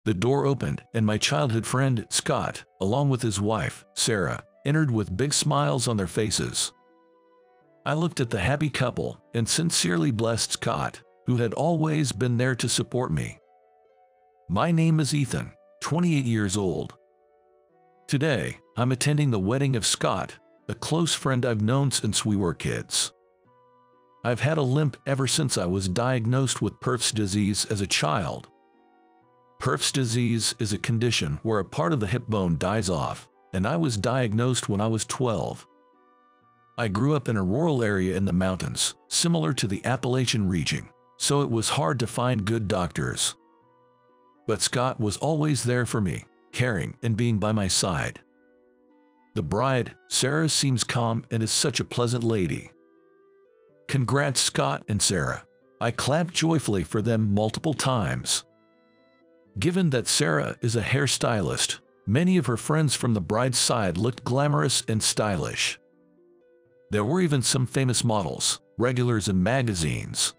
The door opened, and my childhood friend, Scott, along with his wife, Sarah, entered with big smiles on their faces. I looked at the happy couple and sincerely blessed Scott, who had always been there to support me. My name is Ethan, 28 years old. Today, I'm attending the wedding of Scott, a close friend I've known since we were kids. I've had a limp ever since I was diagnosed with Perthes disease as a child. Perthes disease is a condition where a part of the hip bone dies off, and I was diagnosed when I was 12. I grew up in a rural area in the mountains, similar to the Appalachian region, so it was hard to find good doctors. But Scott was always there for me, caring and being by my side. The bride, Sarah, seems calm and is such a pleasant lady. Congrats, Scott and Sarah. I clapped joyfully for them multiple times. Given that Sarah is a hairstylist, many of her friends from the bride's side looked glamorous and stylish. There were even some famous models, regulars in magazines.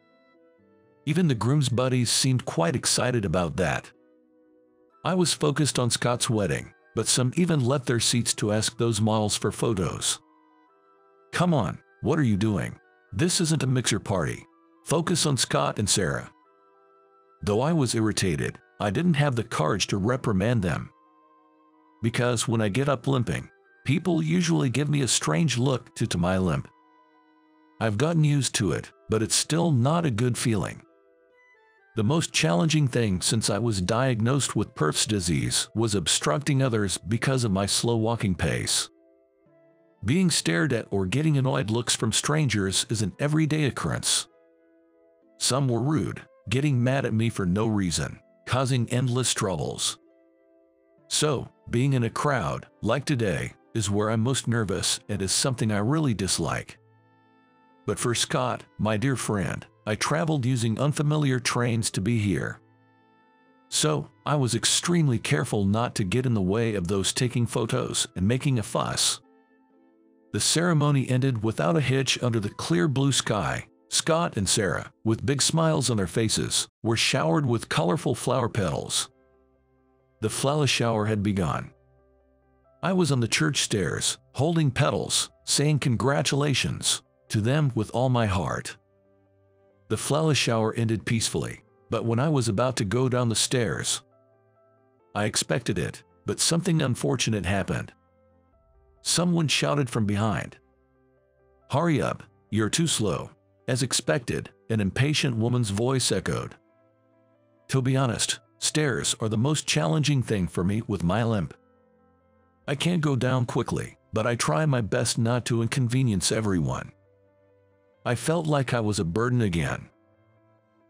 Even the groom's buddies seemed quite excited about that. I was focused on Scott's wedding, but some even left their seats to ask those models for photos. Come on, what are you doing? This isn't a mixer party. Focus on Scott and Sarah. Though I was irritated, I didn't have the courage to reprimand them. Because when I get up limping, people usually give me a strange look to my limp. I've gotten used to it, but it's still not a good feeling. The most challenging thing since I was diagnosed with Perthes disease was obstructing others because of my slow walking pace. Being stared at or getting annoyed looks from strangers is an everyday occurrence. Some were rude, getting mad at me for no reason, causing endless troubles. So, being in a crowd, like today, is where I'm most nervous and is something I really dislike. But for Scott, my dear friend, I traveled using unfamiliar trains to be here. So, I was extremely careful not to get in the way of those taking photos and making a fuss. The ceremony ended without a hitch under the clear blue sky. Scott and Sarah, with big smiles on their faces, were showered with colorful flower petals. The flower shower had begun. I was on the church stairs, holding petals, saying congratulations to them with all my heart. The flower shower ended peacefully, but when I was about to go down the stairs, I expected it, but something unfortunate happened. Someone shouted from behind, "Hurry up, you're too slow." As expected, an impatient woman's voice echoed. To be honest, stairs are the most challenging thing for me with my limp. I can't go down quickly, but I try my best not to inconvenience everyone. I felt like I was a burden again.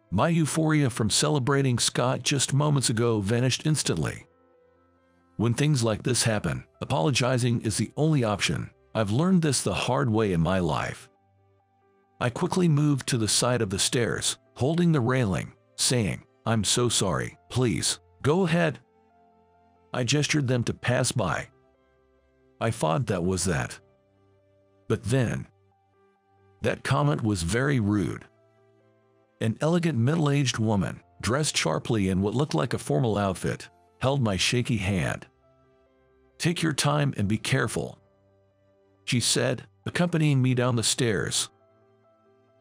My euphoria from celebrating Scott just moments ago vanished instantly. When things like this happen, apologizing is the only option. I've learned this the hard way in my life. I quickly moved to the side of the stairs, holding the railing, saying, "I'm so sorry, please, go ahead." I gestured them to pass by. I thought that was that. But then, that comment was very rude. An elegant middle-aged woman, dressed sharply in what looked like a formal outfit, held my shaky hand. "Take your time and be careful," she said, accompanying me down the stairs.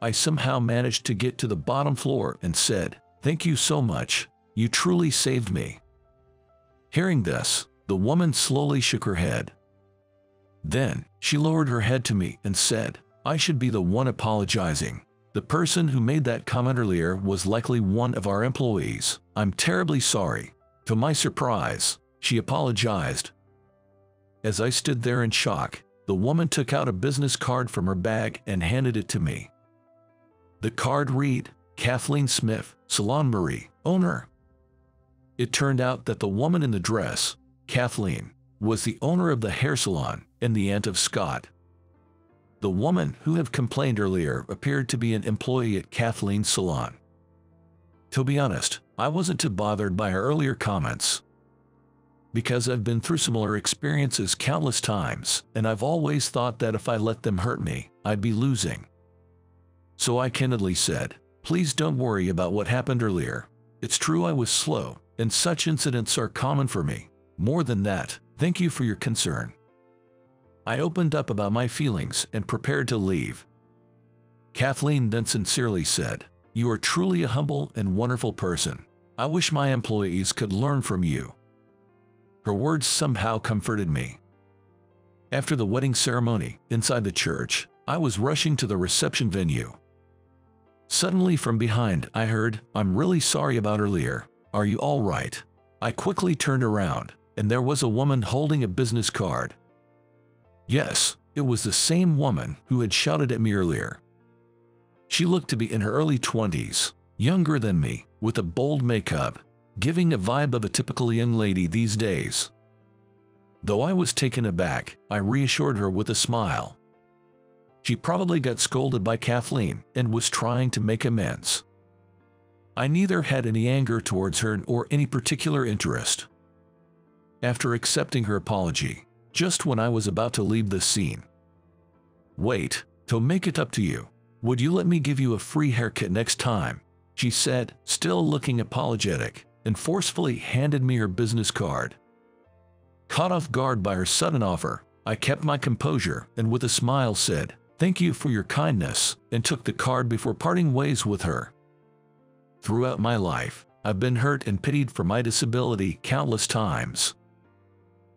I somehow managed to get to the bottom floor and said, "Thank you so much, you truly saved me." Hearing this, the woman slowly shook her head. Then, she lowered her head to me and said, "I should be the one apologizing. The person who made that comment earlier was likely one of our employees. I'm terribly sorry." To my surprise, she apologized. As I stood there in shock, the woman took out a business card from her bag and handed it to me. The card read, "Kathleen Smith, Salon Marie, owner." It turned out that the woman in the dress, Kathleen, was the owner of the hair salon and the aunt of Scott. The woman who had complained earlier appeared to be an employee at Kathleen's salon. To be honest, I wasn't too bothered by her earlier comments. Because I've been through similar experiences countless times, and I've always thought that if I let them hurt me, I'd be losing. So I candidly said, "Please don't worry about what happened earlier. It's true I was slow, and such incidents are common for me. More than that, thank you for your concern." I opened up about my feelings and prepared to leave. Kathleen then sincerely said, "You are truly a humble and wonderful person. I wish my employees could learn from you." Her words somehow comforted me. After the wedding ceremony, inside the church, I was rushing to the reception venue. Suddenly from behind, I heard, "I'm really sorry about earlier. Are you all right?" I quickly turned around, and there was a woman holding a business card. Yes, it was the same woman who had shouted at me earlier. She looked to be in her early 20s, younger than me, with a bold makeup, giving a vibe of a typical young lady these days. Though I was taken aback, I reassured her with a smile. She probably got scolded by Kathleen and was trying to make amends. I neither had any anger towards her or any particular interest. After accepting her apology, just when I was about to leave the scene, "Wait, to make it up to you, would you let me give you a free haircut next time?" she said, still looking apologetic, and forcefully handed me her business card. Caught off guard by her sudden offer, I kept my composure and with a smile said, "Thank you for your kindness," and took the card before parting ways with her. Throughout my life, I've been hurt and pitied for my disability countless times.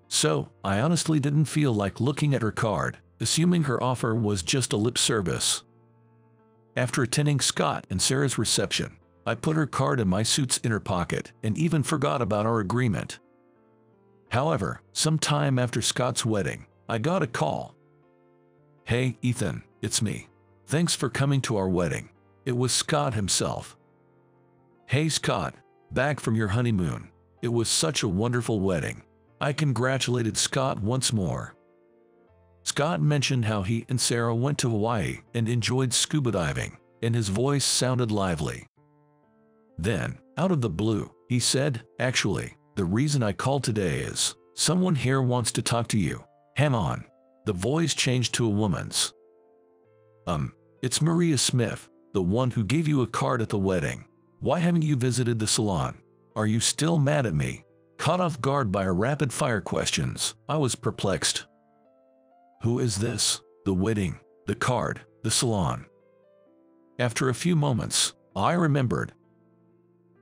So, I honestly didn't feel like looking at her card, assuming her offer was just a lip service. After attending Scott and Sarah's reception, I put her card in my suit's inner pocket and even forgot about our agreement. However, sometime after Scott's wedding, I got a call. "Hey, Ethan, it's me. Thanks for coming to our wedding." It was Scott himself. "Hey Scott, back from your honeymoon. It was such a wonderful wedding." I congratulated Scott once more. Scott mentioned how he and Sarah went to Hawaii and enjoyed scuba diving, and his voice sounded lively. Then, out of the blue, he said, "Actually, the reason I called today is, someone here wants to talk to you." Hang on. The voice changed to a woman's. It's Maria Smith, the one who gave you a card at the wedding. Why haven't you visited the salon? Are you still mad at me?" Caught off guard by her rapid-fire questions, I was perplexed. Who is this? The wedding, the card, the salon. After a few moments, I remembered.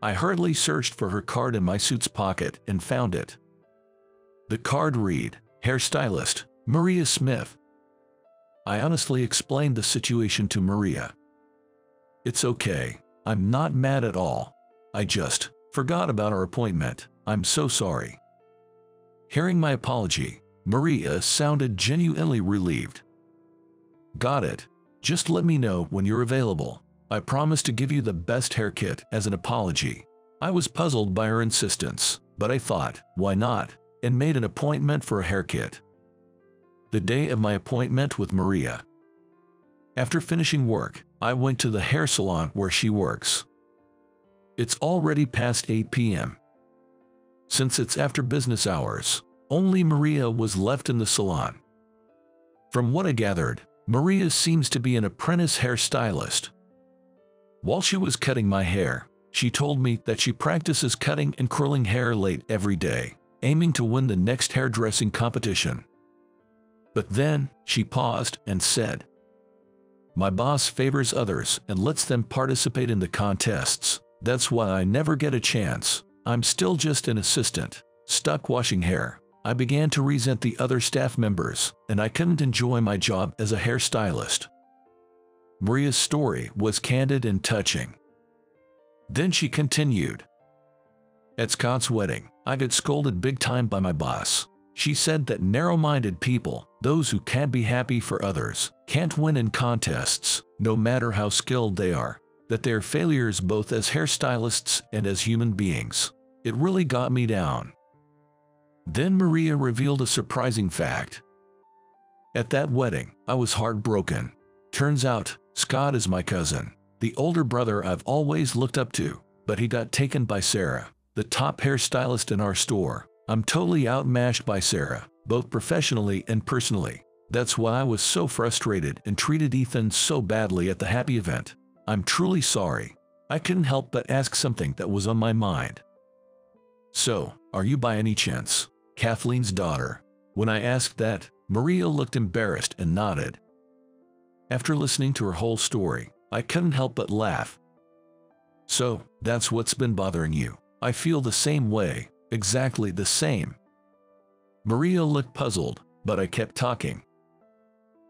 I hurriedly searched for her card in my suit's pocket and found it. The card read, "Hairstylist, Maria Smith." I honestly explained the situation to Maria. "It's okay. I'm not mad at all. I just forgot about our appointment. I'm so sorry." Hearing my apology, Maria sounded genuinely relieved. "Got it. Just let me know when you're available. I promise to give you the best haircut as an apology." I was puzzled by her insistence, but I thought, why not, and made an appointment for a haircut. The day of my appointment with Maria. After finishing work, I went to the hair salon where she works. It's already past 8 p.m. Since it's after business hours, only Maria was left in the salon. From what I gathered, Maria seems to be an apprentice hairstylist. While she was cutting my hair, she told me that she practices cutting and curling hair late every day, aiming to win the next hairdressing competition. But then, she paused and said, "My boss favors others and lets them participate in the contests. That's why I never get a chance. I'm still just an assistant, stuck washing hair." I began to resent the other staff members, and I couldn't enjoy my job as a hairstylist. Maria's story was candid and touching. Then she continued. "At Scott's wedding, I got scolded big time by my boss. She said that narrow-minded people, those who can't be happy for others, can't win in contests, no matter how skilled they are, that they're failures both as hairstylists and as human beings." It really got me down. Then Maria revealed a surprising fact. At that wedding, I was heartbroken. Turns out, Scott is my cousin, the older brother I've always looked up to, but he got taken by Sarah, the top hairstylist in our store. I'm totally outmatched by Sarah, both professionally and personally. That's why I was so frustrated and treated Ethan so badly at the happy event. I'm truly sorry. I couldn't help but ask something that was on my mind. "So, are you by any chance Kathleen's daughter?" When I asked that, Maria looked embarrassed and nodded. After listening to her whole story, I couldn't help but laugh. "So, that's what's been bothering you." "I feel the same way, exactly the same." Maria looked puzzled, but I kept talking.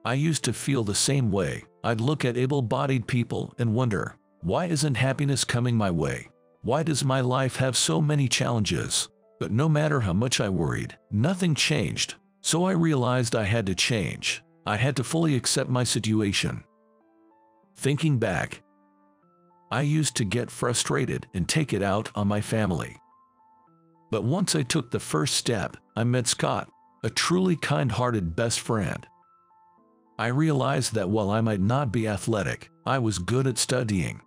"I used to feel the same way. I'd look at able-bodied people and wonder, why isn't happiness coming my way? Why does my life have so many challenges?" But no matter how much I worried, nothing changed. So I realized I had to change. I had to fully accept my situation. Thinking back, I used to get frustrated and take it out on my family. But once I took the first step, I met Scott, a truly kind-hearted best friend. I realized that while I might not be athletic, I was good at studying.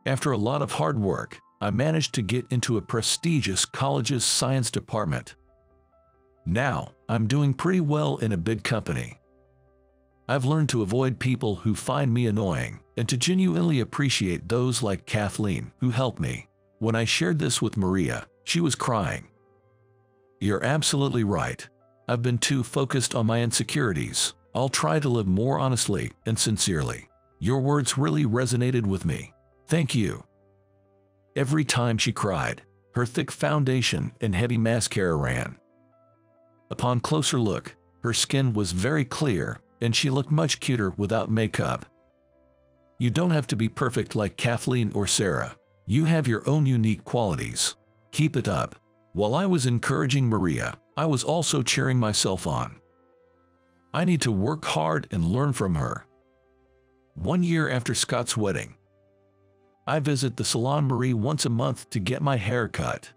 After a lot of hard work, I managed to get into a prestigious college's science department. Now, I'm doing pretty well in a big company. I've learned to avoid people who find me annoying and to genuinely appreciate those like Kathleen who helped me. When I shared this with Maria, she was crying. "You're absolutely right. I've been too focused on my insecurities. I'll try to live more honestly and sincerely." Your words really resonated with me. Thank you. Every time she cried, her thick foundation and heavy mascara ran. Upon closer look, her skin was very clear, and she looked much cuter without makeup. You don't have to be perfect like Kathleen or Sarah. You have your own unique qualities. Keep it up. While I was encouraging Maria, I was also cheering myself on. I need to work hard and learn from her. 1 year after Scott's wedding, I visit the salon Marie once a month to get my hair cut.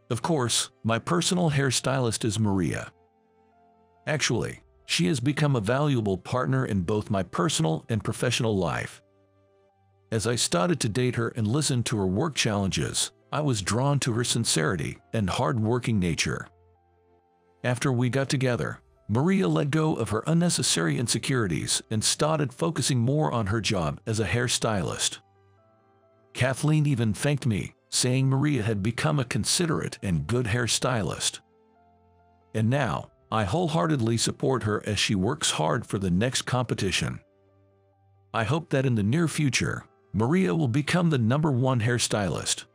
Of course, my personal hairstylist is Maria. Actually, she has become a valuable partner in both my personal and professional life. As I started to date her and listen to her work challenges, I was drawn to her sincerity and hard-working nature. After we got together, Maria let go of her unnecessary insecurities and started focusing more on her job as a hairstylist. Kathleen even thanked me, saying Maria had become a considerate and good hairstylist. And now, I wholeheartedly support her as she works hard for the next competition. I hope that in the near future, Maria will become the #1 hairstylist.